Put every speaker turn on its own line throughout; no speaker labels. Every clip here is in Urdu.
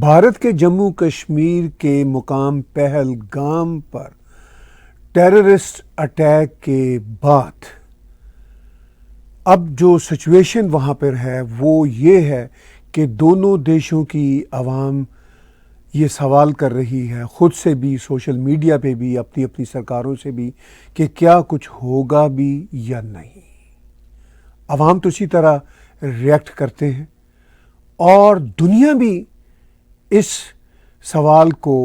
بھارت کے جموں کشمیر کے مقام پہلگام پر ٹیررسٹ اٹیک کے بعد اب جو سچویشن وہاں پر ہے وہ یہ ہے کہ دونوں دیشوں کی عوام یہ سوال کر رہی ہے، خود سے بھی، سوشل میڈیا پہ بھی، اپنی اپنی سرکاروں سے بھی، کہ کیا کچھ ہوگا بھی یا نہیں۔ عوام تو اسی طرح ریئیکٹ کرتے ہیں اور دنیا بھی اس سوال کو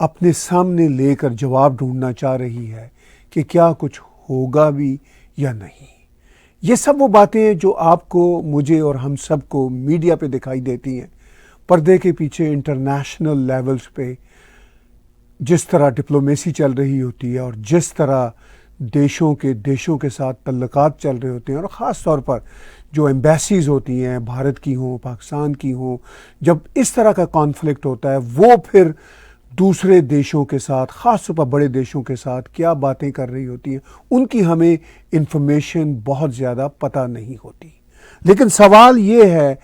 اپنے سامنے لے کر جواب ڈھونڈنا چاہ رہی ہے کہ کیا کچھ ہوگا بھی یا نہیں۔ یہ سب وہ باتیں ہیں جو آپ کو، مجھے اور ہم سب کو میڈیا پہ دکھائی دیتی ہیں، پردے کے پیچھے انٹرنیشنل لیولز پہ جس طرح ڈپلومیسی چل رہی ہوتی ہے اور جس طرح دیشوں کے ساتھ تعلقات چل رہے ہوتے ہیں، اور خاص طور پر جو ایمبیسیز ہوتی ہیں، بھارت کی ہوں، پاکستان کی ہوں، جب اس طرح کا کانفلکٹ ہوتا ہے وہ پھر دوسرے دیشوں کے ساتھ، خاص طور پر بڑے دیشوں کے ساتھ کیا باتیں کر رہی ہوتی ہیں، ان کی ہمیں انفارمیشن بہت زیادہ پتہ نہیں ہوتی۔ لیکن سوال یہ ہے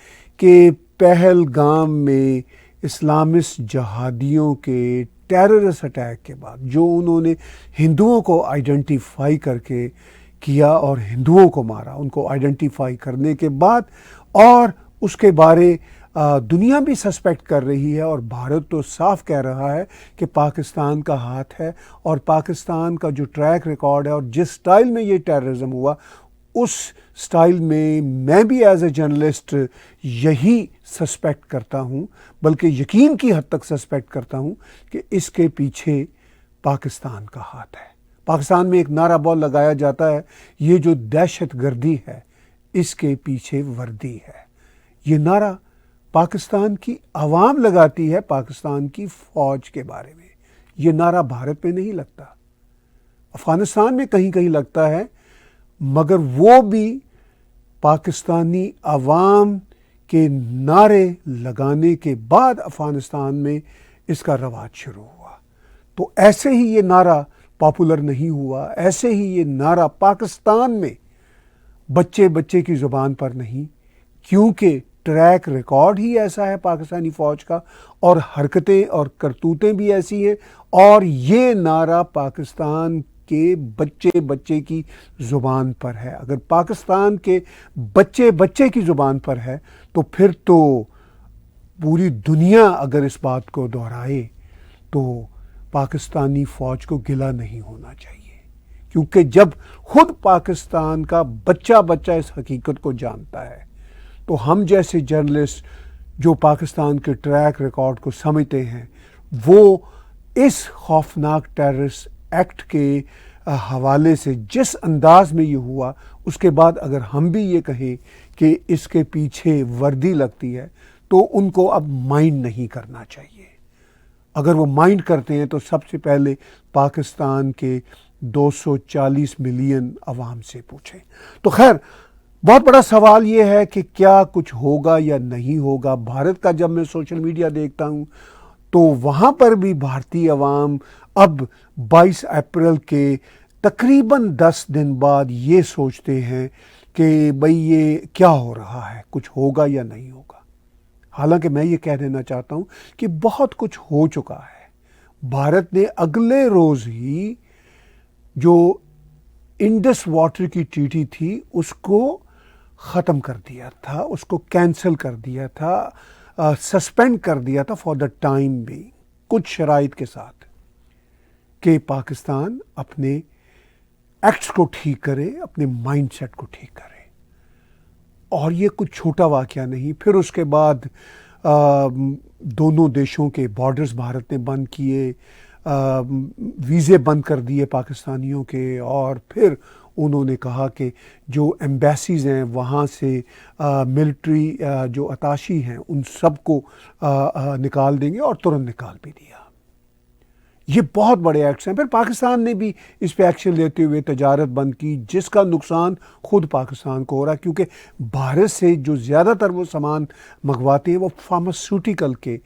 کہ پہلگام میں اسلامسٹ جہادیوں کے ٹیررسٹ اٹیک کے بعد جو انہوں نے ہندوؤں کو آئیڈینٹیفائی کر کے کیا اور ہندوؤں کو مارا، ان کو آئیڈینٹیفائی کرنے کے بعد، اور اس کے بارے دنیا بھی سسپیکٹ کر رہی ہے اور بھارت تو صاف کہہ رہا ہے کہ پاکستان کا ہاتھ ہے، اور پاکستان کا جو ٹریک ریکارڈ ہے اور جس سٹائل میں یہ ٹیررزم ہوا، اس سٹائل میں بھی ایز اے جرنلسٹ یہی سسپیکٹ کرتا ہوں، بلکہ یقین کی حد تک سسپیکٹ کرتا ہوں کہ اس کے پیچھے پاکستان کا ہاتھ ہے۔ پاکستان میں ایک نعرہ بہت لگایا جاتا ہے، یہ جو دہشت گردی ہے اس کے پیچھے وردی ہے۔ یہ نعرہ پاکستان کی عوام لگاتی ہے پاکستان کی فوج کے بارے میں، یہ نعرہ بھارت میں نہیں لگتا، افغانستان میں کہیں کہیں لگتا ہے، مگر وہ بھی پاکستانی عوام کے نعرے لگانے کے بعد افغانستان میں اس کا رواج شروع ہوا۔ تو ایسے ہی یہ نعرہ پاپولر نہیں ہوا، ایسے ہی یہ نعرہ پاکستان میں بچے کی زبان پر نہیں، کیونکہ ٹریک ریکارڈ ہی ایسا ہے پاکستانی فوج کا، اور حرکتیں اور کرتوتیں بھی ایسی ہیں، اور یہ نعرہ پاکستان کے بچے کی زبان پر ہے۔ اگر پاکستان کے بچے کی زبان پر ہے تو پھر تو پوری دنیا اگر اس بات کو دہرائے تو پاکستانی فوج کو گلہ نہیں ہونا چاہیے، کیونکہ جب خود پاکستان کا بچہ اس حقیقت کو جانتا ہے تو ہم جیسے جرنلسٹ جو پاکستان کے ٹریک ریکارڈ کو سمجھتے ہیں، وہ اس خوفناک ٹیررسٹ ایکٹ کے حوالے سے جس انداز میں یہ ہوا، اس کے بعد اگر ہم بھی یہ کہیں کہ اس کے پیچھے وردی لگتی ہے تو ان کو اب مائنڈ نہیں کرنا چاہیے۔ اگر وہ مائنڈ کرتے ہیں تو سب سے پہلے پاکستان کے 240 ملین عوام سے پوچھیں۔ تو خیر، بہت بڑا سوال یہ ہے کہ کیا کچھ ہوگا یا نہیں ہوگا۔ بھارت کا جب میں سوشل میڈیا دیکھتا ہوں تو وہاں پر بھی بھارتی عوام اب 22 اپریل کے تقریباً 10 دن بعد یہ سوچتے ہیں کہ بھئی یہ کیا ہو رہا ہے، کچھ ہوگا یا نہیں ہوگا۔ حالانکہ میں یہ کہہ دینا چاہتا ہوں کہ بہت کچھ ہو چکا ہے۔ بھارت نے اگلے روز ہی جو انڈس واٹر کی ٹریٹی تھی اس کو ختم کر دیا تھا، اس کو کینسل کر دیا تھا، سسپینڈ کر دیا تھا فار دا ٹائم بھی، کچھ شرائط کے ساتھ، کہ پاکستان اپنے ایکٹس کو ٹھیک کرے، اپنے مائنڈ سیٹ کو ٹھیک کرے۔ اور یہ کچھ چھوٹا واقعہ نہیں۔ پھر اس کے بعد دونوں دیشوں کے بارڈرز بھارت نے بند کیے، ویزے بند کر دیے پاکستانیوں کے، اور پھر انہوں نے کہا کہ جو ایمبیسیز ہیں وہاں سے ملٹری جو اتاشی ہیں ان سب کو نکال دیں گے، اور ترنت نکال بھی دیا۔ یہ بہت بڑے ایکٹس ہیں. پھر پاکستان نے بھی اس پہ ایکشن لیتے ہوئے تجارت بند کی، جس کا نقصان خود پاکستان کو ہو رہا ہے، کیونکہ بھارت سے جو زیادہ تر وہ سامان منگواتے ہیں وہ فارماسیوٹیکل کے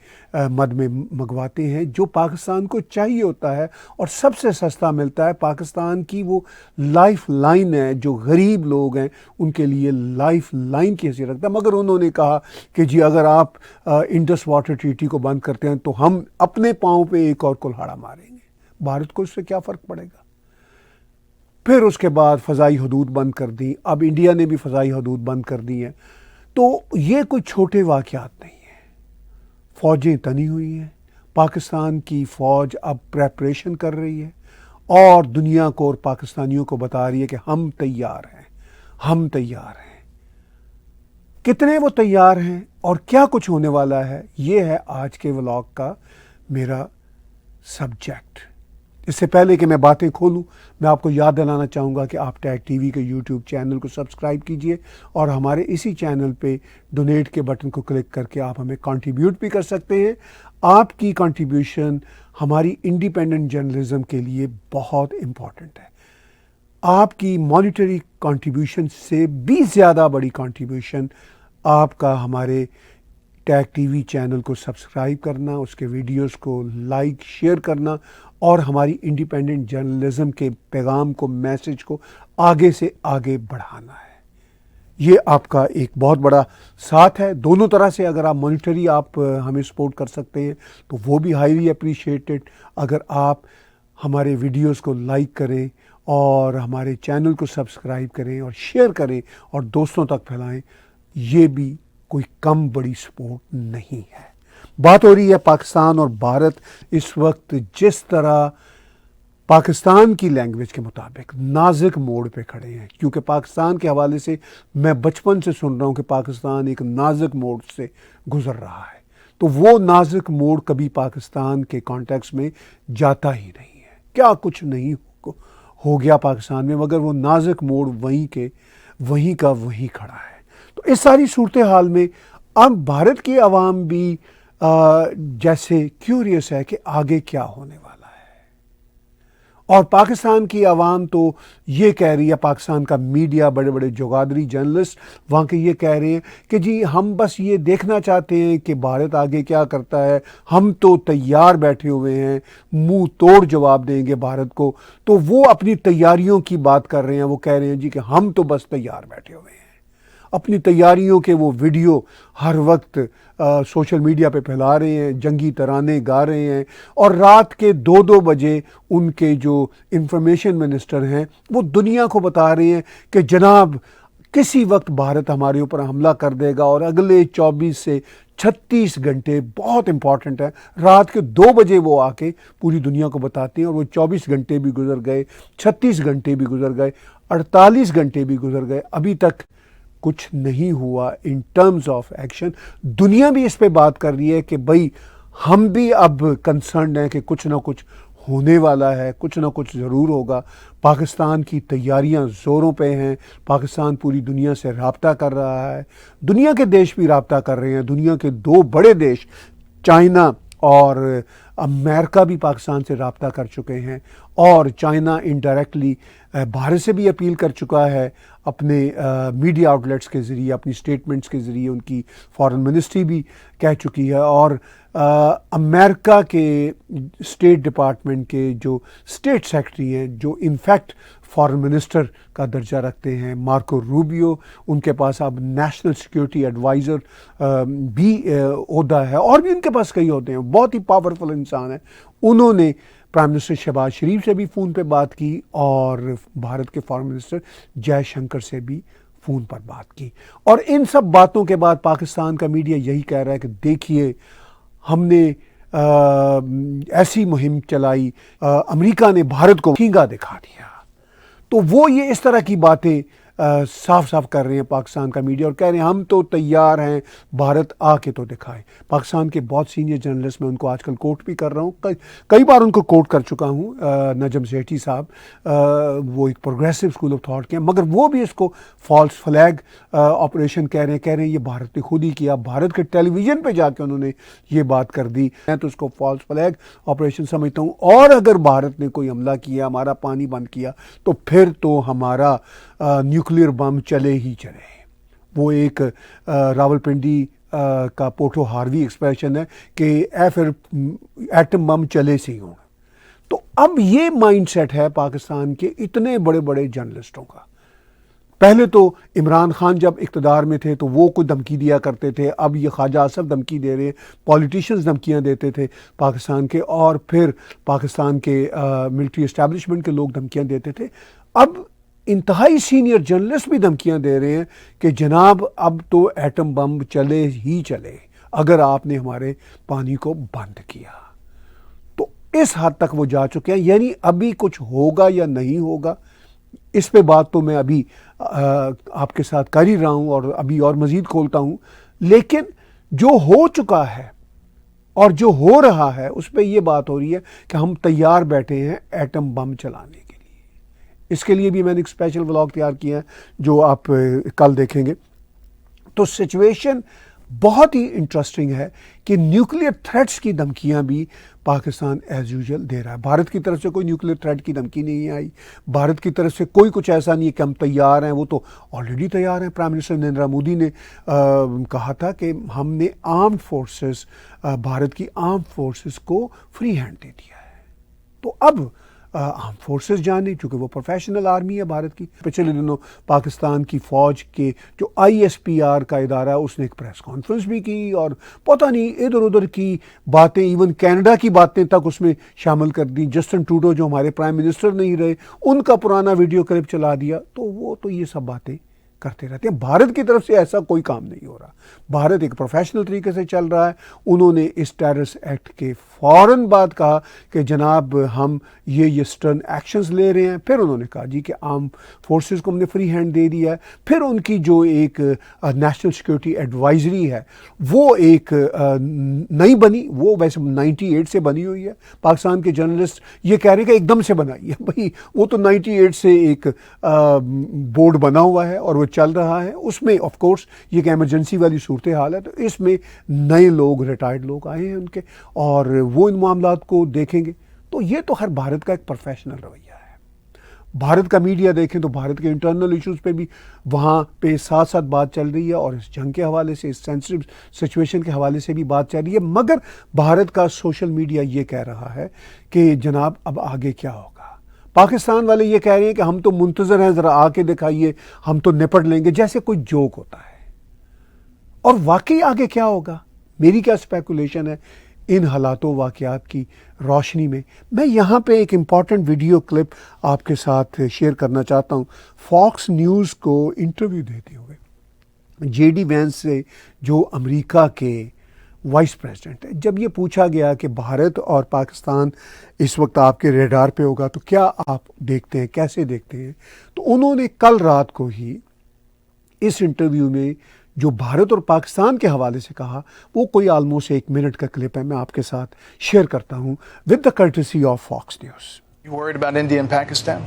مد میں منگواتے ہیں، جو پاکستان کو چاہیے ہوتا ہے اور سب سے سستا ملتا ہے. پاکستان کی وہ لائف لائن ہے، جو غریب لوگ ہیں ان کے لیے لائف لائن کی حیثیت رکھتا ہے. مگر انہوں نے کہا کہ جی اگر آپ انڈس واٹر ٹریٹی کو بند کرتے ہیں تو ہم اپنے پاؤں پہ ایک اور کلہاڑا ماریں گے. بھارت کو اس سے کیا فرق پڑے گا؟ پھر اس کے بعد فضائی حدود بند کر دی. اب انڈیا نے بھی فضائی حدود بند کر دی ہیں. تو یہ کوئی چھوٹے واقعات نہیں ہیں. فوجیں تنی ہوئی ہیں. پاکستان کی فوج اب پریپریشن کر رہی ہے اور دنیا کو اور پاکستانیوں کو بتا رہی ہے کہ ہم تیار ہیں، ہم تیار ہیں. کتنے وہ تیار ہیں اور کیا کچھ ہونے والا ہے، یہ ہے آج کے ولاگ کا میرا سبجیکٹ. اس سے پہلے کہ میں باتیں کھولوں، میں آپ کو یاد دلانا چاہوں گا کہ آپ ٹیگ ٹی وی کے یوٹیوب چینل کو سبسکرائب کیجئے اور ہمارے اسی چینل پہ ڈونیٹ کے بٹن کو کلک کر کے آپ ہمیں کنٹریبیوٹ بھی کر سکتے ہیں. آپ کی کنٹریبیوشن ہماری انڈیپینڈنٹ جرنلزم کے لیے بہت امپورٹنٹ ہے. آپ کی مانیٹری کنٹریبیوشن سے بھی زیادہ بڑی کنٹریبیوشن آپ کا ہمارے ٹیگ ٹی وی چینل کو سبسکرائب کرنا، اس کے ویڈیوز کو لائک شیئر کرنا اور ہماری انڈیپینڈنٹ جرنلزم کے پیغام کو، میسج کو آگے سے آگے بڑھانا ہے. یہ آپ کا ایک بہت بڑا ساتھ ہے. دونوں طرح سے اگر آپ مانیٹری آپ ہمیں سپورٹ کر سکتے ہیں تو وہ بھی ہائیلی اپریشیٹڈ. اگر آپ ہمارے ویڈیوز کو لائک کریں اور ہمارے چینل کو سبسکرائب کریں اور شیئر کریں اور دوستوں تک پھیلائیں، یہ بھی کوئی کم بڑی سپورٹ نہیں ہے. بات ہو رہی ہے پاکستان اور بھارت اس وقت جس طرح پاکستان کی لینگویج کے مطابق نازک موڑ پہ کھڑے ہیں، کیونکہ پاکستان کے حوالے سے میں بچپن سے سن رہا ہوں کہ پاکستان ایک نازک موڑ سے گزر رہا ہے. تو وہ نازک موڑ کبھی پاکستان کے کانٹیکس میں جاتا ہی نہیں ہے. کیا کچھ نہیں ہو گیا پاکستان میں، مگر وہ نازک موڑ وہیں کا وہیں کھڑا ہے. تو اس ساری صورتحال میں اب بھارت کی عوام بھی جیسے کیوریس ہے کہ آگے کیا ہونے والا ہے، اور پاکستان کی عوام تو یہ کہہ رہی ہے، پاکستان کا میڈیا، بڑے بڑے جوگادری جرنلسٹ وہاں کے یہ کہہ رہے ہیں کہ جی ہم بس یہ دیکھنا چاہتے ہیں کہ بھارت آگے کیا کرتا ہے، ہم تو تیار بیٹھے ہوئے ہیں، منہ توڑ جواب دیں گے بھارت کو. تو وہ اپنی تیاریوں کی بات کر رہے ہیں. وہ کہہ رہے ہیں جی کہ ہم تو بس تیار بیٹھے ہوئے ہیں. اپنی تیاریوں کے وہ ویڈیو ہر وقت سوشل میڈیا پہ پھیلا رہے ہیں، جنگی ترانے گا رہے ہیں، اور رات کے 2 بجے ان کے جو انفارمیشن منسٹر ہیں وہ دنیا کو بتا رہے ہیں کہ جناب کسی وقت بھارت ہمارے اوپر حملہ کر دے گا، اور اگلے 24 سے 36 گھنٹے بہت امپورٹنٹ ہیں. رات کے 2 بجے وہ آ کے پوری دنیا کو بتاتے ہیں، اور وہ 24 گھنٹے بھی گزر گئے، 36 گھنٹے بھی گزر گئے، 48 گھنٹے بھی گزر گئے، ابھی تک کچھ نہیں ہوا ان ٹرمز آف ایکشن. دنیا بھی اس پہ بات کر رہی ہے کہ بھئی ہم بھی اب کنسرنڈ ہیں کہ کچھ نہ کچھ ہونے والا ہے، کچھ نہ کچھ ضرور ہوگا. پاکستان کی تیاریاں زوروں پہ ہیں. پاکستان پوری دنیا سے رابطہ کر رہا ہے. دنیا کے دیش بھی رابطہ کر رہے ہیں. دنیا کے 2 بڑے دیش چائنا اور امریکہ بھی پاکستان سے رابطہ کر چکے ہیں، اور چائنا انڈائریکٹلی بھارت سے بھی اپیل کر چکا ہے اپنے میڈیا آؤٹلیٹس کے ذریعے، اپنی سٹیٹمنٹس کے ذریعے. ان کی فارن منسٹری بھی کہہ چکی ہے، اور امریکہ کے اسٹیٹ ڈپارٹمنٹ کے جو اسٹیٹ سیکرٹری ہیں، جو انفیکٹ فارن منسٹر کا درجہ رکھتے ہیں، مارکو روبیو، ان کے پاس اب نیشنل سیکیورٹی ایڈوائزر بھی عہدہ ہے، اور بھی ان کے پاس کئی عہدے ہیں. بہت ہی پاورفل انسان ہے. انہوں نے پرائم منسٹر شہباز شریف سے بھی فون پہ بات کی، اور بھارت کے فارن منسٹر جے شنکر سے بھی فون پر بات کی. اور ان سب باتوں کے بعد پاکستان کا میڈیا یہی کہہ رہا ہے کہ دیکھیے ہم نے ایسی مہم چلائی، امریکہ نے بھارت کو ٹھینگا دکھا دیا. تو وہ یہ اس طرح کی باتیں صاف صاف کر رہے ہیں پاکستان کا میڈیا اور کہہ رہے ہیں ہم تو تیار ہیں، بھارت آ کے تو دکھائے. پاکستان کے بہت سینئر جرنلسٹ، میں ان کو آج کل کوٹ بھی کر رہا ہوں، کئی بار ان کو کوٹ کر چکا ہوں، نجم سیٹھی صاحب، وہ ایک پروگریسو اسکول آف تھاٹ کے ہیں، مگر وہ بھی اس کو فالس فلیگ آپریشن کہہ رہے ہیں یہ بھارت نے خود ہی کیا. بھارت کے ٹیلی ویژن پہ جا کے انہوں نے یہ بات کر دی. میں تو اس کو فالس فلیگ آپریشن سمجھتا ہوں. اور اگر بھارت نے کوئی حملہ کیا، ہمارا پانی بند کیا، تو پھر تو ہمارا نیوکلیئر بم چلے ہی چلے. وہ ایک راولپنڈی کا پوٹو ہاروی ایکسپریشن ہے کہ پھر ایٹم بم چلے سے ہی ہوں. تو اب یہ مائنڈ سیٹ ہے پاکستان کے اتنے بڑے بڑے جرنلسٹوں کا. پہلے تو عمران خان جب اقتدار میں تھے تو وہ کوئی دھمکی دیا کرتے تھے، اب یہ خواجہ اسد دھمکی دے رہے ہیں، پولیٹیشنز دھمکیاں دیتے تھے پاکستان کے، اور پھر پاکستان کے ملٹری اسٹیبلشمنٹ کے لوگ دھمکیاں دیتے تھے. اب انتہائی سینئر جرنلسٹ بھی دھمکیاں دے رہے ہیں کہ جناب اب تو ایٹم بم چلے ہی چلے اگر آپ نے ہمارے پانی کو بند کیا. تو اس حد تک وہ جا چکے ہیں. یعنی ابھی کچھ ہوگا یا نہیں ہوگا، اس پہ بات تو میں ابھی آپ کے ساتھ کر ہی رہا ہوں اور ابھی اور مزید کھولتا ہوں. لیکن جو ہو چکا ہے اور جو ہو رہا ہے اس پہ یہ بات ہو رہی ہے کہ ہم تیار بیٹھے ہیں ایٹم بم چلانے کے لیے. اس کے لیے بھی میں نے ایک اسپیشل ولاگ تیار کیا ہے جو آپ کل دیکھیں گے. تو سچویشن بہت ہی انٹرسٹنگ ہے کہ نیوکلیئر تھریٹس کی دھمکیاں بھی پاکستان ایز یوزول دے رہا ہے. بھارت کی طرف سے کوئی نیوکلیئر تھریٹ کی دھمکی نہیں آئی، بھارت کی طرف سے کوئی کچھ ایسا نہیں ہے کہ ہم تیار ہیں. وہ تو آلریڈی تیار ہیں. پرائم منسٹر نریندر مودی نے کہا تھا کہ ہم نے آرمڈ فورسز، بھارت کی آرمڈ فورسز کو فری ہینڈ دے دیا ہے. تو اب آرم فورسز جانے، چونکہ وہ پروفیشنل آرمی ہے بھارت کی. پچھلے دنوں پاکستان کی فوج کے جو ISPR کا ادارہ ہے اس نے ایک پریس کانفرنس بھی کی اور پتہ نہیں ادھر ادھر کی باتیں، ایون کینیڈا کی باتیں تک اس میں شامل کر دی. جسٹن ٹروڈو جو ہمارے پرائم منسٹر نہیں رہے، ان کا پرانا ویڈیو کلپ چلا دیا. تو وہ تو یہ سب باتیں کرتے رہتے ہیں. بھارت کی طرف سے ایسا کوئی کام نہیں ہو رہا. بھارت ایک پروفیشنل طریقے سے چل رہا ہے. انہوں نے اس ٹیررسٹ ایکٹ کے فوراً بعد کہا کہ جناب ہم یہ سٹرن ایکشنز لے رہے ہیں. پھر انہوں نے کہا جی کہ آرم فورسز کو ہم نے فری ہینڈ دے دیا ہے. پھر ان کی جو ایک نیشنل سیکورٹی ایڈوائزری ہے وہ ایک نئی بنی، وہ ویسے 98 سے بنی ہوئی ہے. پاکستان کے جرنلسٹ یہ کہہ رہے ہیں کہ ایک دم سے بنائی ہے. بھائی وہ تو 98 سے ایک بورڈ بنا ہوا ہے اور وہ چل رہا ہے. اس میں آف کورس یہ ایک ایمرجنسی والی صورتحال ہے، تو اس میں نئے لوگ، ریٹائرڈ لوگ آئے ہیں ان کے، اور وہ ان معاملات کو دیکھیں گے. تو یہ تو ہر بھارت کا ایک پروفیشنل رویہ ہے. بھارت کا میڈیا دیکھیں تو بھارت کے انٹرنل ایشوز پہ بھی وہاں پہ ساتھ ساتھ بات چل رہی ہے، اور اس جنگ کے حوالے سے، اس سینسٹیو سچویشن کے حوالے سے بھی بات چل رہی ہے. مگر بھارت کا سوشل میڈیا یہ کہہ رہا ہے کہ جناب اب آگے کیا ہوگا. پاکستان والے یہ کہہ رہے ہیں کہ ہم تو منتظر ہیں، ذرا آ کے دکھائیے، ہم تو نپٹ لیں گے، جیسے کوئی جوک ہوتا ہے. اور واقعی آگے کیا ہوگا؟ میری کیا اسپیکولیشن ہے ان حالات و واقعات کی روشنی میں. میں یہاں پہ ایک امپورٹنٹ ویڈیو کلپ آپ کے ساتھ شیئر کرنا چاہتا ہوں. فاکس نیوز کو انٹرویو دیتے ہوئے JD وینس سے، جو امریکہ کے وائس پریزیڈنٹ ہے، جب یہ پوچھا گیا کہ بھارت اور پاکستان اس وقت آپ کے ریڈار پہ ہوگا تو کیا آپ دیکھتے ہیں، کیسے دیکھتے ہیں، تو انہوں نے کل رات کو ہی اس انٹرویو میں جو بھارت اور پاکستان کے حوالے سے کہا، وہ کوئی آلموسٹ 1 منٹ کا کلپ ہے. میں آپ کے ساتھ شیئر کرتا ہوں with the courtesy of Fox news.
You worried about India and Pakistan?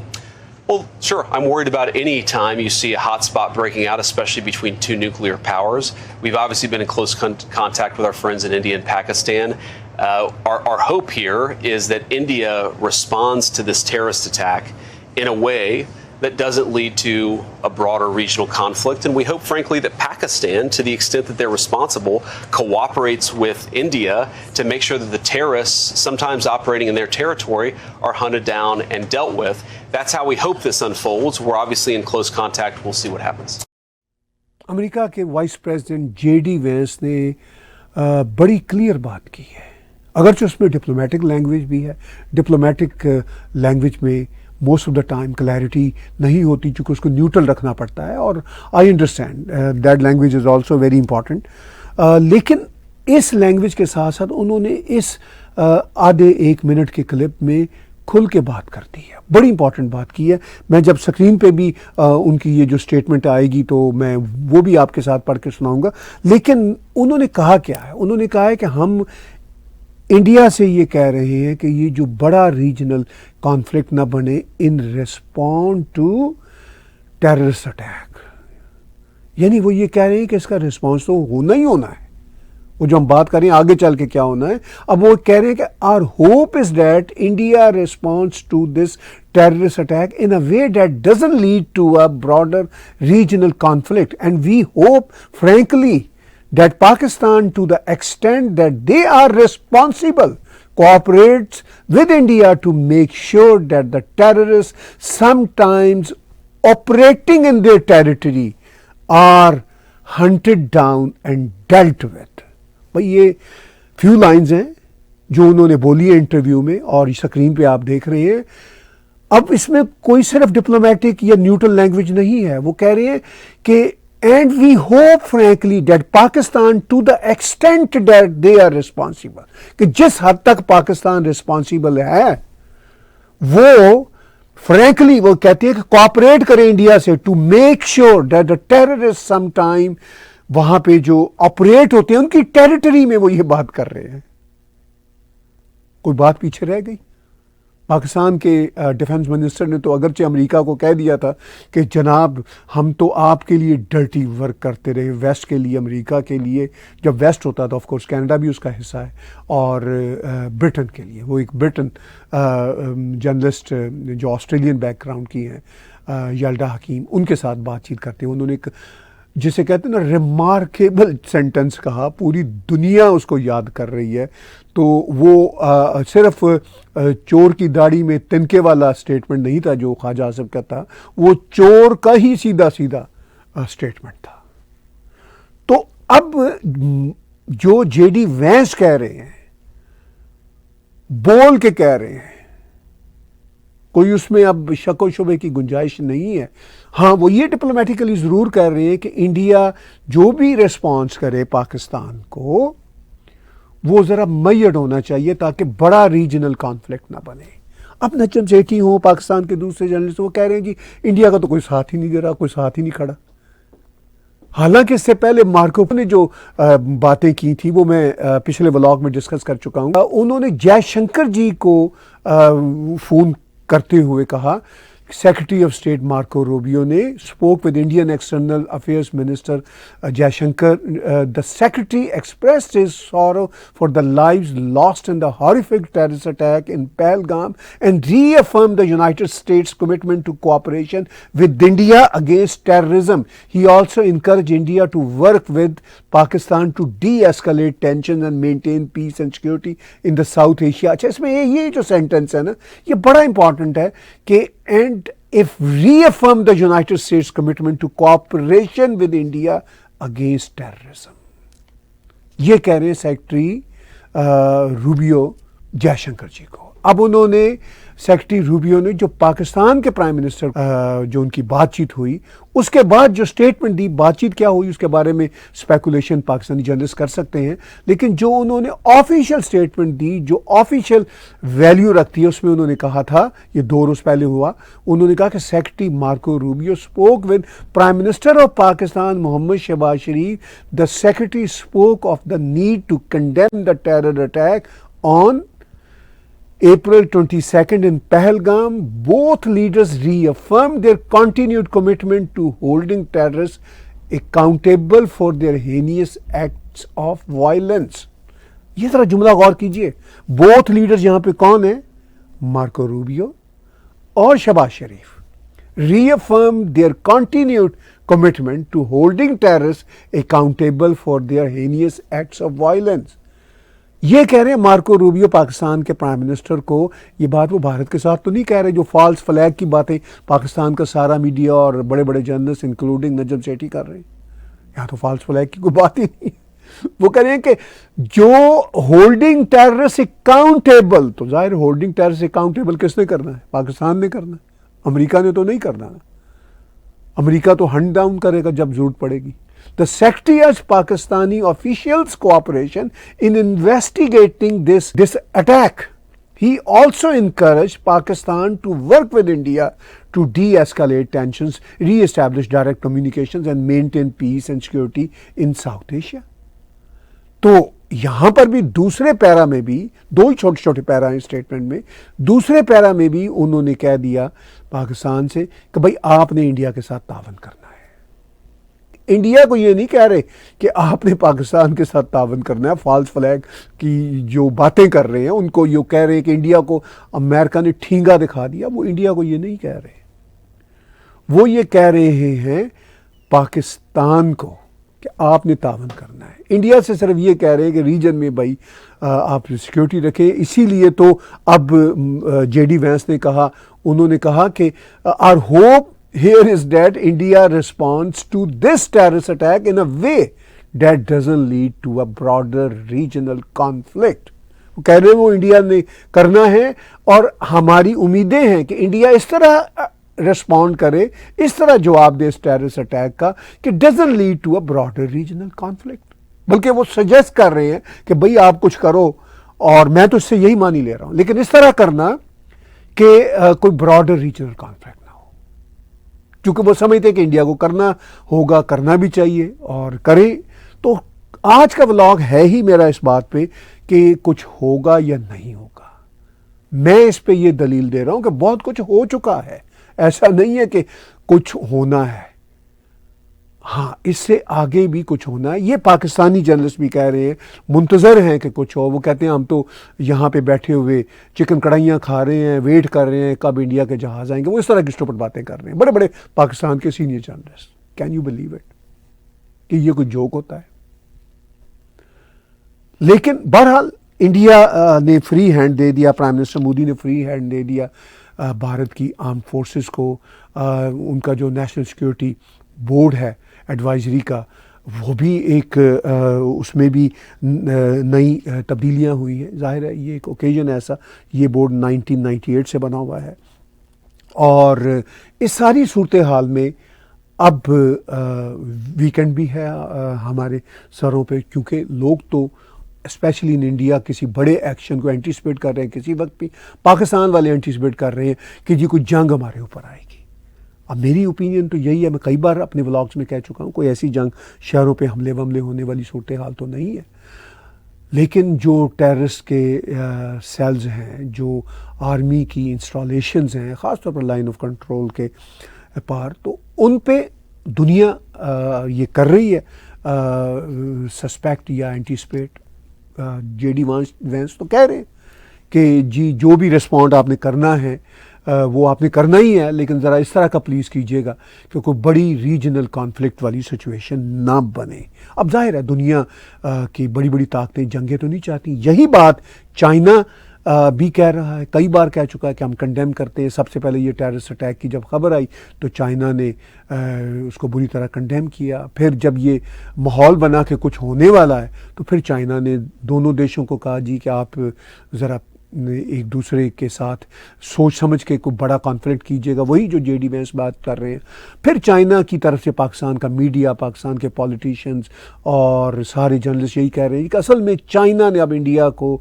Well, sure. I'm worried about any time you see a hotspot breaking out, especially between two nuclear powers. We've obviously been in close contact with our friends in India and Pakistan. Our hope here is that India responds to this terrorist attack in a way that doesn't lead to a broader regional conflict. And we hope, frankly, that Pakistan, to the extent that they're responsible, cooperates with India to make sure that the terrorists, sometimes operating in their territory, are hunted down and dealt with. That's how we hope this unfolds. We're obviously in close contact. We'll see what happens.
امریکہ کے وائس پریزیڈنٹ JD وینس نے بڑی کلیئر بات کی ہے، اگرچہ اس میں ڈپلومیٹک لینگویج بھی ہے. ڈپلومیٹک لینگویج میں most of the time clarity نہیں ہوتی، چونکہ اس کو نیوٹرل رکھنا پڑتا ہے، اور I understand that language is also very important. لیکن اس لینگویج کے ساتھ ساتھ انہوں نے اس آدھے 1 منٹ کے کلپ میں کھل کے بات کر دی ہے, بڑی امپورٹنٹ بات کی ہے. میں جب اسکرین پہ بھی ان کی یہ جو اسٹیٹمنٹ آئے گی تو میں وہ بھی آپ کے ساتھ پڑھ کے سناؤں گا. لیکن انہوں نے کہا کیا ہے؟ انہوں نے کہا ہے کہ ہم انڈیا سے یہ کہہ رہے ہیں کہ یہ جو بڑا ریجنل کانفلکٹ نہ بنے ان ریسپونڈ ٹو ٹیررسٹ اٹیک. یعنی وہ یہ کہہ رہے ہیں کہ اس کا رسپانس تو ہونا ہی ہونا ہے. وہ جو ہم بات کر رہے ہیں آگے چل کے کیا ہونا ہے, اب وہ کہہ رہے ہیں کہ our hope is that India responds to this terrorist attack in a way that doesn't lead to a broader regional conflict and we hope frankly that Pakistan, to the extent that they are responsible, cooperates with India to make sure that the terrorists sometimes operating in their territory are hunted down and dealt with. بھئی یہ few lines ہیں جو انہوں نے بولی ہے انٹرویو میں, اور اسکرین پہ آپ دیکھ رہے ہیں. اب اس میں کوئی صرف ڈپلومیٹک یا نیوٹرل لینگویج نہیں ہے. وہ کہہ رہے ہیں کہ and we hope frankly that Pakistan, to the extent that they are responsible, کہ جس حد تک پاکستان responsible ہے وہ frankly وہ کہتے ہیں کہ کوآپریٹ کریں انڈیا سے to make sure that the terrorists sometime وہاں پہ جو آپریٹ ہوتے ہیں ان کی ٹیریٹری میں وہ یہ بات کر رہے ہیں. کوئی بات پیچھے رہ گئی؟ پاکستان کے ڈیفنس منسٹر نے تو اگرچہ امریکہ کو کہہ دیا تھا کہ جناب ہم تو آپ کے لیے ڈرٹی ورک کرتے رہے, ویسٹ کے لیے, امریکہ کے لیے. جب ویسٹ ہوتا تو آف کورس کینیڈا بھی اس کا حصہ ہے, اور برٹن کے لیے. وہ ایک برٹن جرنلسٹ جو آسٹریلین بیک گراؤنڈ کی ہیں, یلڈا حکیم, ان کے ساتھ بات چیت کرتے ہیں. انہوں نے ایک جسے کہتے ہیں نا ریمارکیبل سینٹنس کہا, پوری دنیا اس کو یاد کر رہی ہے. تو وہ صرف چور کی داڑھی میں تنکے والا اسٹیٹمنٹ نہیں تھا جو خواجہ آصف کا تھا, وہ چور کا ہی سیدھا سیدھا اسٹیٹمنٹ تھا. تو اب جو جے ڈی وینس کہہ رہے ہیں, بول کے کہہ رہے ہیں, کوئی اس میں اب شک و شبے کی گنجائش نہیں ہے. ہاں وہ یہ ڈپلومیٹیکلی ضرور کہہ رہے ہیں کہ انڈیا جو بھی ریسپانس کرے پاکستان کو وہ ذرا میڈ ہونا چاہیے تاکہ بڑا ریجنل کانفلکٹ نہ بنے. اب نجم سیٹھی ہوں, پاکستان کے دوسرے جرنلسٹ, وہ کہہ رہے ہیں جی انڈیا کا تو کوئی ساتھ ہی نہیں دے رہا, کوئی ساتھ ہی نہیں کھڑا. حالانکہ اس سے پہلے مارکو نے جو باتیں کی تھی وہ میں پچھلے ولاگ میں ڈسکس کر چکا ہوں. انہوں نے جے شنکر جی کو فون کرتے ہوئے کہا, secretary of state Marco Rubio نے spoke with Indian external affairs minister Jaishankar. The secretary expressed his sorrow for the lives lost in the horrific terrorist attack in Pahalgam and reaffirm the United States commitment to cooperation with India against terrorism. He also encourage India to work with Pakistan to de escalate tension and maintain peace and security in the South Asia. اچھا اس میں یہ جو سینٹنس ہے نا یہ بڑا امپورٹنٹ ہے کہ and if reaffirm the United States commitment to cooperation with India against terrorism. یہ کہہ رہے ہیں سیکرٹری روبیو جے شنکر جی کو. اب انہوں نے سیکرٹری روبیو نے جو پاکستان کے پرائم منسٹر جو ان کی بات چیت ہوئی اس کے بعد جو اسٹیٹمنٹ دی, بات چیت کیا ہوئی اس کے بارے میں اسپیکولیشن پاکستانی جرنلسٹ کر سکتے ہیں, لیکن جو انہوں نے آفیشیل اسٹیٹمنٹ دی جو آفیشیل ویلیو رکھتی ہے اس میں انہوں نے کہا تھا, یہ 2 روز پہلے ہوا, انہوں نے کہا کہ secretary Marco Rubio spoke with prime minister of Pakistan Muhammad Shehbaz Sharif. The secretary spoke of the need to condemn the terror attack on April 22nd in Pahalgam. Both leaders reaffirmed their continued commitment to holding terrorists accountable for their heinous acts of violence. یہ ذرا جملہ غور کیجئے. both leaders یہاں پہ کون ہیں؟ مارکو روبیو اور شہباز شریف. reaffirmed their continued commitment to holding terrorists accountable for their heinous acts of violence. یہ کہہ رہے ہیں مارکو روبیو پاکستان کے پرائم منسٹر کو. یہ بات وہ بھارت کے ساتھ تو نہیں کہہ رہے جو فالس فلیگ کی باتیں پاکستان کا سارا میڈیا اور بڑے بڑے جرنلسٹ انکلوڈنگ نجم سیٹھی کر رہے ہیں. یہاں تو فالس فلیگ کی کوئی بات ہی نہیں. وہ کہہ رہے ہیں کہ جو ہولڈنگ ٹیررسٹ اکاؤنٹیبل, تو ظاہر ہولڈنگ ٹیررسٹ اکاؤنٹیبل کس نے کرنا ہے؟ پاکستان نے کرنا ہے, امریکہ نے تو نہیں کرنا. امریکہ تو ہنٹ ڈاؤن کرے گا جب ضرورت پڑے گی. The Secretary urged Pakistani officials' cooperation in investigating this attack He also encouraged Pakistan to work with India to de-escalate tensions, re-establish direct communications and maintain peace and security in South Asia. تو یہاں پر بھی دوسرے پیرا میں بھی دو ہی چھوٹے چھوٹے پیرا ہیں اسٹیٹمنٹ میں, دوسرے پیرا میں بھی انہوں نے کہہ دیا پاکستان سے کہ بھائی آپ نے انڈیا کے ساتھ تعاون کرنا ہے. انڈیا کو یہ نہیں کہہ رہے کہ آپ نے پاکستان کے ساتھ تعاون کرنا ہے. فالس فلیگ کی جو باتیں کر رہے ہیں ان کو یہ کہہ رہے ہیں کہ انڈیا کو امریکہ نے ٹھینگا دکھا دیا. وہ انڈیا کو یہ نہیں کہہ رہے, وہ یہ کہہ رہے ہیں پاکستان کو کہ آپ نے تعاون کرنا ہے. انڈیا سے صرف یہ کہہ رہے ہیں کہ ریجن میں بھائی آپ سیکیورٹی رکھیں. اسی لیے تو اب جے ڈی وینس نے کہا, انہوں نے کہا کہ our hope here is that India responds to this terrorist attack in a way that doesn't lead to a broader regional conflict. وہ کہہ رہے ہیں وہ انڈیا نے کرنا ہے اور ہماری امیدیں ہیں کہ انڈیا اس طرح رسپونڈ کرے, اس طرح جواب دے اس ٹیررسٹ اٹیک کا کہ doesn't lead to a broader regional conflict. بلکہ وہ سجیسٹ کر رہے ہیں کہ بھئی آپ کچھ کرو اور میں تو اس سے یہی مانی لے رہا ہوں, لیکن اس طرح کرنا کہ کوئی براڈر ریجنل کانفلکٹ نہ ہو. کیونکہ وہ سمجھتے کہ انڈیا کو کرنا ہوگا, کرنا بھی چاہیے اور کریں. تو آج کا ولاگ ہے ہی میرا اس بات پہ کہ کچھ ہوگا یا نہیں ہوگا. میں اس پہ یہ دلیل دے رہا ہوں کہ بہت کچھ ہو چکا ہے, ایسا نہیں ہے کہ کچھ ہونا ہے. ہاں اس سے آگے بھی کچھ ہونا ہے. یہ پاکستانی جرنلسٹ بھی کہہ رہے ہیں, منتظر ہیں کہ کچھ ہو. وہ کہتے ہیں ہم تو یہاں پہ بیٹھے ہوئے چکن کڑھائیاں کھا رہے ہیں, ویٹ کر رہے ہیں کب انڈیا کے جہاز آئیں گے. وہ اس طرح کی اسٹوپڈ باتیں کر رہے ہیں بڑے بڑے پاکستان کے senior journalist. Can you believe it کہ یہ کوئی جوک ہوتا ہے؟ لیکن بہرحال انڈیا نے فری ہینڈ دے دیا, پرائم منسٹر مودی نے فری ہینڈ دے دیا بھارت کی آرم فورسز کو. ان کا جو نیشنل سیکیورٹی بورڈ ہے ایڈوائزری کا, وہ بھی ایک اس میں بھی نئی تبدیلیاں ہوئی ہیں. ظاہر ہے یہ ایک اوکیزن ایسا, یہ بورڈ 1998 سے بنا ہوا ہے. اور اس ساری صورتحال میں اب ویکنڈ بھی ہے ہمارے سروں پہ, کیونکہ لوگ تو اسپیشلی ان انڈیا کسی بڑے ایکشن کو اینٹیسپیٹ کر رہے ہیں. کسی وقت بھی پاکستان والے اینٹیسپیٹ کر رہے ہیں کہ جی کوئی جنگ ہمارے اوپر آئے گی. اب میری اوپینین تو یہی ہے, میں کئی بار اپنے ولاگس میں کہہ چکا ہوں, کوئی ایسی جنگ شہروں پہ حملے وملے ہونے والی صورتحال تو نہیں ہے. لیکن جو ٹیررسٹ کے سیلز ہیں, جو آرمی کی انسٹالیشنز ہیں, خاص طور پر لائن آف کنٹرول کے پار, تو ان پہ دنیا یہ کر رہی ہے سسپیکٹ یا اینٹیسپیٹ. جے ڈی وینس تو کہہ رہے ہیں کہ جی جو بھی رسپونڈ آپ نے کرنا ہے وہ آپ نے کرنا ہی ہے, لیکن ذرا اس طرح کا پلیز کیجیے گا کہ کوئی بڑی ریجنل کانفلکٹ والی سچویشن نہ بنے. اب ظاہر ہے دنیا کی بڑی بڑی طاقتیں جنگیں تو نہیں چاہتی. یہی بات چائنا بھی کہہ رہا ہے, کئی بار کہہ چکا ہے کہ ہم کنڈیم کرتے ہیں. سب سے پہلے یہ ٹیررسٹ اٹیک کی جب خبر آئی تو چائنا نے اس کو بری طرح کنڈیم کیا. پھر جب یہ ماحول بنا کہ کچھ ہونے والا ہے تو پھر چائنا نے دونوں دیشوں کو کہا جی کہ آپ ذرا ایک دوسرے کے ساتھ سوچ سمجھ کے کوئی بڑا کانفلکٹ کیجیے گا. وہی جو جے ڈی وینس بات کر رہے ہیں. پھر چائنا کی طرف سے پاکستان کا میڈیا, پاکستان کے پولیٹیشنز اور سارے جرنلسٹ یہی کہہ رہے ہیں کہ اصل میں چائنا نے اب انڈیا کو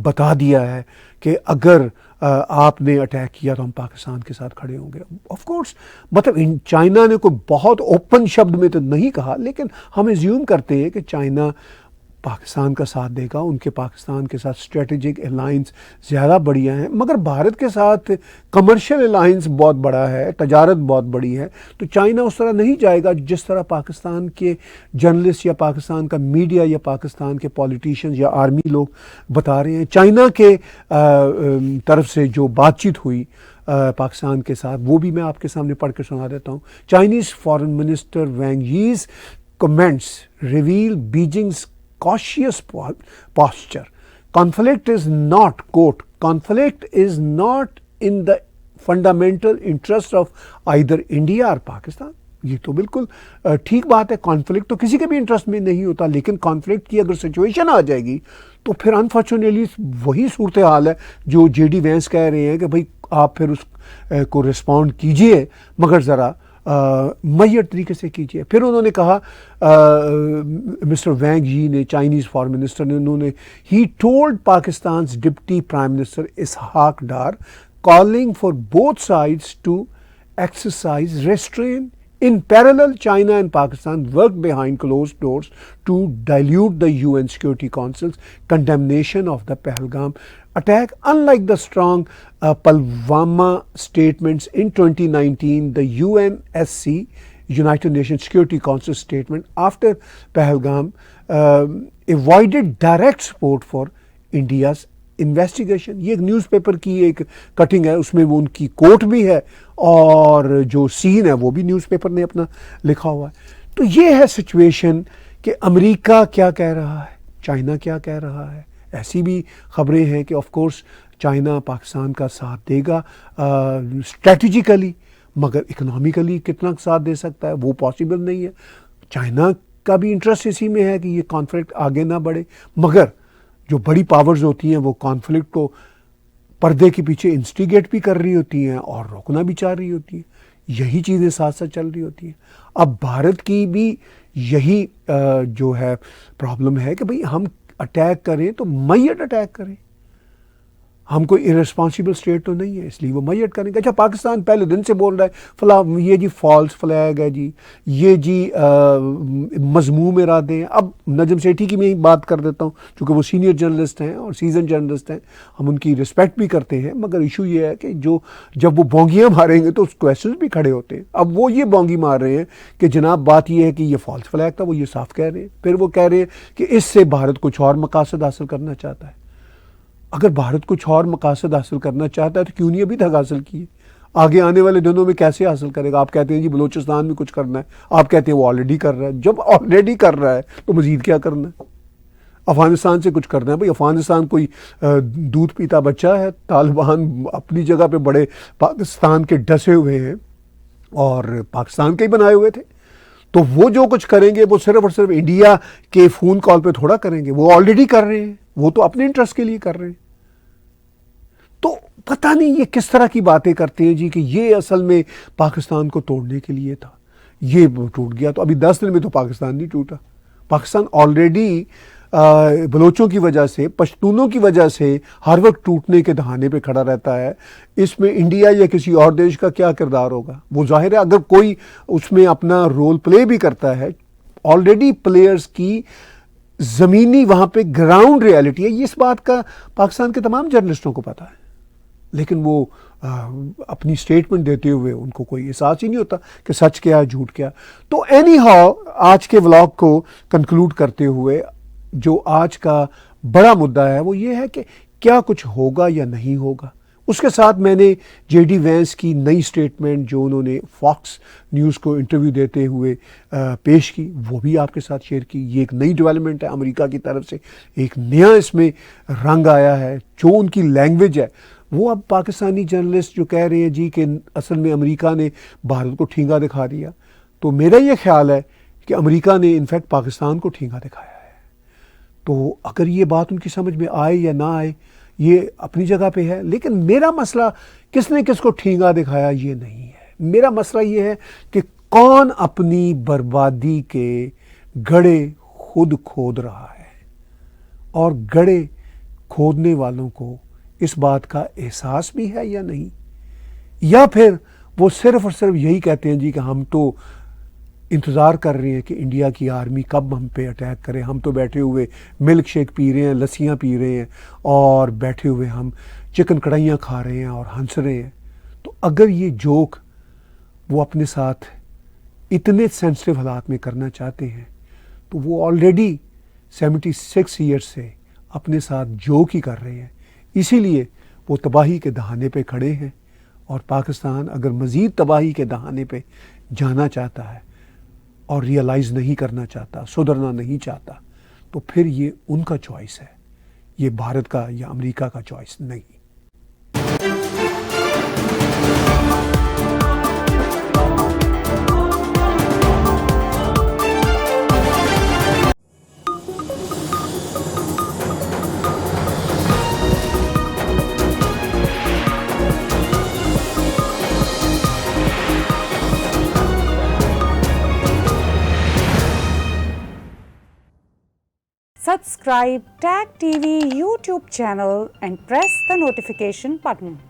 بتا دیا ہے کہ اگر آپ نے اٹیک کیا تو ہم پاکستان کے ساتھ کھڑے ہوں گے. آف کورس مطلب چائنا نے کوئی بہت اوپن شبد میں تو نہیں کہا, لیکن ہم ایزیوم کرتے ہیں کہ چائنا پاکستان کا ساتھ دے گا. ان کے پاکستان کے ساتھ اسٹریٹجک الائنس زیادہ بڑھیا ہیں, مگر بھارت کے ساتھ کمرشل الائنس بہت بڑا ہے, تجارت بہت بڑی ہے. تو چائنا اس طرح نہیں جائے گا جس طرح پاکستان کے جرنلسٹ یا پاکستان کا میڈیا یا پاکستان کے پولیٹیشنز یا آرمی لوگ بتا رہے ہیں. چائنا کے طرف سے جو بات چیت ہوئی پاکستان کے ساتھ, وہ بھی میں آپ کے سامنے پڑھ کے سنا دیتا ہوں. Chinese foreign minister Wang Yi's comments reveal Beijing's cautious posture. Conflict is not, quote, conflict is not in the fundamental interest of either India or Pakistan. یہ تو بالکل ٹھیک بات ہے, کانفلکٹ تو کسی کے بھی انٹرسٹ میں نہیں ہوتا, لیکن کانفلکٹ کی اگر سچویشن آ جائے گی تو پھر انفارچونیٹلی وہی صورتحال ہے جو جے ڈی وینس کہہ رہے ہیں کہ بھئی آپ پھر اس کو رسپونڈ کیجئے, مگر ذرا میسر طریقے سے کیجیے. پھر انہوں نے کہا مسٹر وینگ جی نے, چائنیز فارن منسٹر نے, انہوں نے he told Pakistan's deputy prime minister Ishaq Dar calling for both sides to exercise restraint. In parallel, China and Pakistan worked behind closed doors to dilute the UN Security Council's condemnation of the Pahalgam attack. Unlike the strong Pulwama statements in 2019, the UNSC, United Nations Security Council statement after Pahalgam avoided direct support for India's investigation. یہ ایک نیوز پیپر کی ایک کٹنگ ہے, اس میں وہ ان کی کوٹ بھی ہے اور جو سین ہے وہ بھی نیوز پیپر نے اپنا لکھا ہوا ہے. تو یہ ہے سچویشن کہ امریکہ کیا کہہ رہا ہے, چائنا کیا کہہ رہا ہے. ایسی بھی خبریں ہیں کہ آف کورس چائنا پاکستان کا ساتھ دے گا اسٹریٹجیکلی, مگر اکنامیکلی کتنا ساتھ دے سکتا ہے وہ پاسبل نہیں ہے. چائنا کا بھی انٹرسٹ اسی میں ہے کہ یہ کانفلکٹ آگے نہ بڑھے, مگر جو بڑی پاورز ہوتی ہیں وہ کانفلکٹ کو پردے کے پیچھے انسٹیگیٹ بھی کر رہی ہوتی ہیں اور روکنا بھی چاہ رہی ہوتی ہیں. یہی چیزیں ساتھ ساتھ چل رہی ہوتی ہیں. اب بھارت کی بھی یہی جو ہے پرابلم ہے کہ بھئی ہم اٹیک کریں تو میٹ اٹیک کریں. ہم کوئی ارسپانسبل اسٹیٹ تو نہیں ہے, اس لیے وہ میٹ کریں گے. اچھا پاکستان پہلے دن سے بول رہا ہے فلاں یہ جی فالس فلیگ ہے جی, یہ جی مذموم ارادے ہیں. اب نجم سیٹھی کی میں بات کر دیتا ہوں چونکہ وہ سینئر جرنلسٹ ہیں اور سیزن جرنلسٹ ہیں, ہم ان کی رسپیکٹ بھی کرتے ہیں, مگر ایشو یہ ہے کہ جب وہ بونگیاں ماریں گے تو اس کویسچنز بھی کھڑے ہوتے ہیں. اب وہ یہ بونگی مار رہے ہیں کہ جناب بات یہ ہے کہ یہ فالس فلیگ تھا, وہ یہ صاف کہہ رہے ہیں. پھر وہ کہہ رہے ہیں کہ اس سے بھارت کچھ اور مقاصد حاصل کرنا چاہتا ہے. اگر بھارت کچھ اور مقاصد حاصل کرنا چاہتا ہے تو کیوں نہیں ابھی تک حاصل کیے؟ آگے آنے والے دنوں میں کیسے حاصل کرے گا؟ آپ کہتے ہیں جی بلوچستان میں کچھ کرنا ہے, آپ کہتے ہیں وہ آلریڈی کر رہا ہے. جب آلریڈی کر رہا ہے تو مزید کیا کرنا ہے؟ افغانستان سے کچھ کرنا ہے. بھئی افغانستان کوئی دودھ پیتا بچہ ہے؟ طالبان اپنی جگہ پہ بڑے پاکستان کے ڈسے ہوئے ہیں اور پاکستان کے ہی بنائے ہوئے تھے. تو وہ جو کچھ کریں گے وہ صرف اور صرف انڈیا کے فون کال پہ تھوڑا کریں گے, وہ آلریڈی کر رہے ہیں, وہ تو اپنے انٹرسٹ کے لیے کر رہے ہیں. تو پتہ نہیں یہ کس طرح کی باتیں کرتے ہیں جی کہ یہ اصل میں پاکستان کو توڑنے کے لیے تھا, یہ ٹوٹ گیا. تو ابھی 10 دن میں تو پاکستان نہیں ٹوٹا. پاکستان آلریڈی بلوچوں کی وجہ سے, پشتونوں کی وجہ سے ہر وقت ٹوٹنے کے دہانے پہ کھڑا رہتا ہے. اس میں انڈیا یا کسی اور دیش کا کیا کردار ہوگا؟ وہ ظاہر ہے اگر کوئی اس میں اپنا رول پلے بھی کرتا ہے, آلریڈی پلیئرز کی زمینی وہاں پہ گراؤنڈ ریالٹی ہے. یہ اس بات کا پاکستان کے تمام جرنلسٹوں کو پتہ ہے, لیکن وہ اپنی سٹیٹمنٹ دیتے ہوئے ان کو کوئی احساس ہی نہیں ہوتا کہ سچ کیا جھوٹ کیا. تو اینی ہاؤ آج کے ولاگ کو کنکلوڈ کرتے ہوئے جو آج کا بڑا مدعا ہے وہ یہ ہے کہ کیا کچھ ہوگا یا نہیں ہوگا. اس کے ساتھ میں نے جے ڈی وینس کی نئی سٹیٹمنٹ جو انہوں نے فاکس نیوز کو انٹرویو دیتے ہوئے پیش کی وہ بھی آپ کے ساتھ شیئر کی. یہ ایک نئی ڈیولپمنٹ ہے امریکہ کی طرف سے, ایک نیا اس میں رنگ آیا ہے. جو ان کی لینگویج ہے وہ اب پاکستانی جرنلسٹ جو کہہ رہے ہیں جی کہ اصل میں امریکہ نے بھارت کو ٹھینگا دکھا دیا, تو میرا یہ خیال ہے کہ امریکہ نے انفیکٹ پاکستان کو ٹھینگا دکھایا ہے. تو اگر یہ بات ان کی سمجھ میں آئے یا نہ آئے یہ اپنی جگہ پہ ہے, لیکن میرا مسئلہ کس نے کس کو ٹھینگا دکھایا یہ نہیں ہے. میرا مسئلہ یہ ہے کہ کون اپنی بربادی کے گڑھے خود کھود رہا ہے, اور گڑھے کھودنے والوں کو اس بات کا احساس بھی ہے یا نہیں, یا پھر وہ صرف اور صرف یہی کہتے ہیں جی کہ ہم تو انتظار کر رہے ہیں کہ انڈیا کی آرمی کب ہم پہ اٹیک کرے, ہم تو بیٹھے ہوئے ملک شیک پی رہے ہیں, لسیاں پی رہے ہیں, اور بیٹھے ہوئے ہم چکن کڑھائیاں کھا رہے ہیں اور ہنس رہے ہیں. تو اگر یہ جوک وہ اپنے ساتھ اتنے سینسٹیو حالات میں کرنا چاہتے ہیں تو وہ آلریڈی 76 ایئرس سے اپنے ساتھ جوک ہی کر رہے ہیں. اسی لیے وہ تباہی کے دہانے پہ کھڑے ہیں, اور پاکستان اگر مزید تباہی کے دہانے پہ جانا چاہتا ہے اور ریئلائز نہیں کرنا چاہتا, سدھرنا نہیں چاہتا, تو پھر یہ ان کا چوائس ہے, یہ بھارت کا یا امریکہ کا چوائس نہیں.
Subscribe TAG TV YouTube channel and press the notification button.